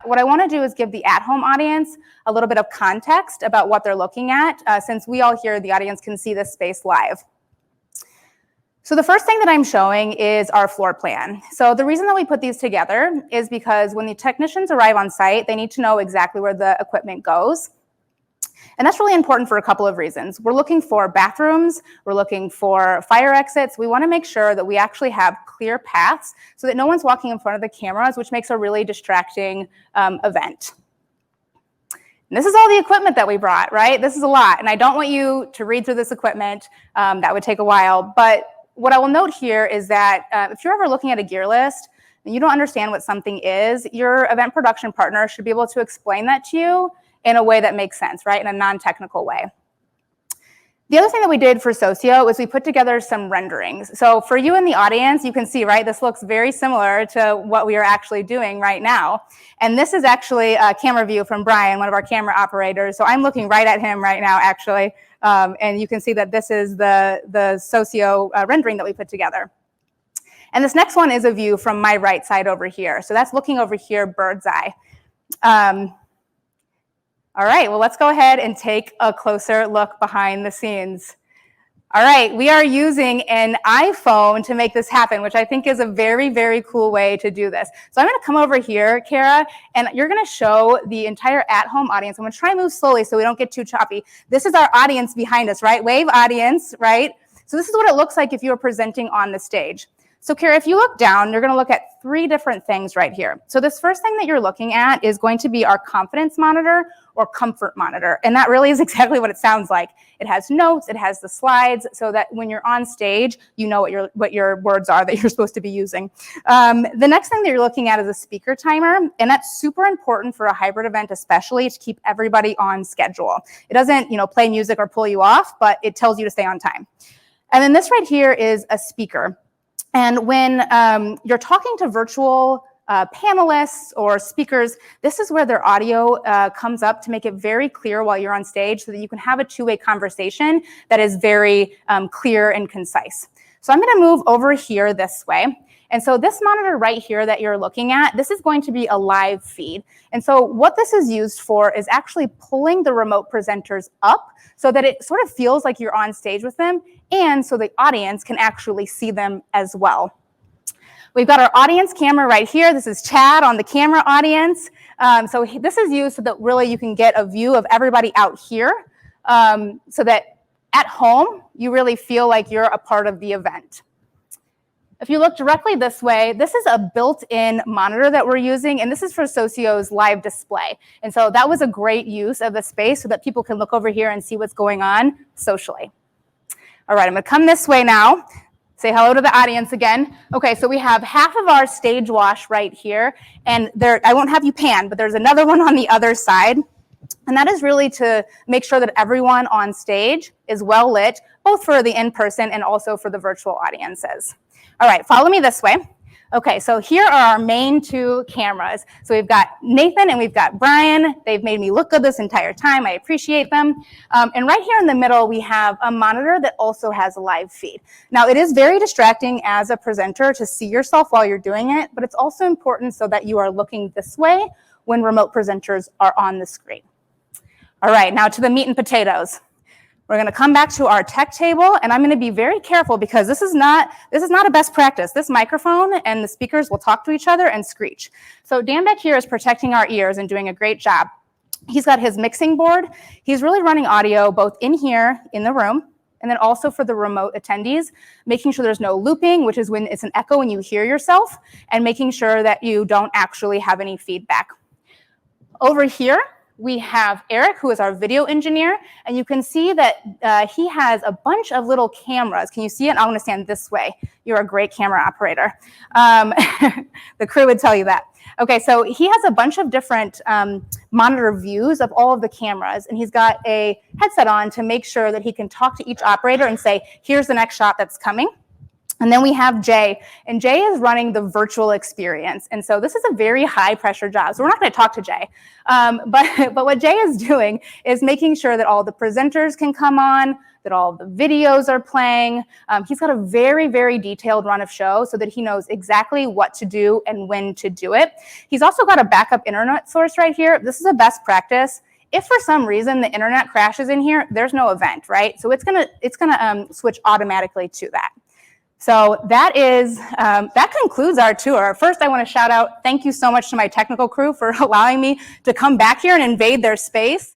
what I want to do is give the at-home audience a little bit of context about what they're looking at, since we all here, the audience, can see this space live. So the first thing that I'm showing is our floor plan. So the reason that we put these together is because when the technicians arrive on site, they need to know exactly where the equipment goes. And that's really important for a couple of reasons. We're looking for bathrooms, we're looking for fire exits. We want to make sure that we actually have clear paths so that no one's walking in front of the cameras, which makes a really distracting event. And this is all the equipment that we brought, right? This is a lot, and I don't want you to read through this equipment. That would take a while. But what I will note here is that if you're ever looking at a gear list and you don't understand what something is, your event production partner should be able to explain that to you in a way that makes sense, right? In a non-technical way. The other thing that we did for Socio is we put together some renderings. So for you in the audience, you can see, right, this looks very similar to what we are actually doing right now. And this is actually a camera view from Brian, one of our camera operators. So I'm looking right at him right now, actually. And you can see that this is the Socio rendering that we put together. And this next one is a view from my right side over here. So that's looking over here, bird's eye. All right, well, let's go ahead and take a closer look behind the scenes. All right, we are using an iPhone to make this happen, which I think is a very, very cool way to do this. So I'm gonna come over here, Kara, and you're gonna show the entire at-home audience. I'm gonna try and move slowly so we don't get too choppy. This is our audience behind us, right? Wave audience, right? So this is what it looks like if you were presenting on the stage. So Kara, if you look down, you're gonna look at 3 different things right here. So this first thing that you're looking at is going to be our confidence monitor or comfort monitor. And that really is exactly what it sounds like. It has notes, it has the slides, so that when you're on stage, you know what your words are that you're supposed to be using. The next thing that you're looking at is a speaker timer, and that's super important for a hybrid event, especially to keep everybody on schedule. It doesn't, play music or pull you off, but it tells you to stay on time. And then this right here is a speaker. And when you're talking to virtual panelists or speakers, this is where their audio comes up to make it very clear while you're on stage so that you can have a two-way conversation that is very clear and concise. So I'm gonna move over here this way. And so this monitor right here that you're looking at, this is going to be a live feed. And so what this is used for is actually pulling the remote presenters up so that it sort of feels like you're on stage with them, and so the audience can actually see them as well. We've got our audience camera right here. This is Chad on the camera audience. So this is used so that really you can get a view of everybody out here, so that at home, you really feel like you're a part of the event. If you look directly this way, this is a built-in monitor that we're using, and this is for Socio's live display. And so that was a great use of the space so that people can look over here and see what's going on socially. All right, I'm gonna come this way now. Say hello to the audience again. Okay, so we have half of our stage wash right here, and I won't have you pan, but there's another one on the other side. And that is really to make sure that everyone on stage is well lit, both for the in-person and also for the virtual audiences. All right, follow me this way. Okay, so here are our main 2 cameras. So we've got Nathan and we've got Brian. They've made me look good this entire time. I appreciate them. And right here in the middle, we have a monitor that also has a live feed. Now, it is very distracting as a presenter to see yourself while you're doing it, but it's also important so that you are looking this way when remote presenters are on the screen. All right, now to the meat and potatoes. We're gonna come back to our tech table, and I'm gonna be very careful because this is not a best practice. This microphone and the speakers will talk to each other and screech. So Dan back here is protecting our ears and doing a great job. He's got his mixing board. He's really running audio both in here, in the room, and then also for the remote attendees, making sure there's no looping, which is when it's an echo when you hear yourself, and making sure that you don't actually have any feedback. Over here, we have Eric, who is our video engineer, and you can see that he has a bunch of little cameras. Can you see it? I'm gonna stand this way. You're a great camera operator. The crew would tell you that. Okay, so he has a bunch of different monitor views of all of the cameras, and he's got a headset on to make sure that he can talk to each operator and say, here's the next shot that's coming. And then we have Jay, and Jay is running the virtual experience. And so this is a very high pressure job. So we're not going to talk to Jay. But what Jay is doing is making sure that all the presenters can come on, that all the videos are playing. He's got a very, very detailed run of show so that he knows exactly what to do and when to do it. He's also got a backup internet source right here. This is a best practice. If for some reason the internet crashes in here, there's no event, right? So it's gonna switch automatically to that. So that concludes our tour. First, I want to shout out, thank you so much to my technical crew for allowing me to come back here and invade their space.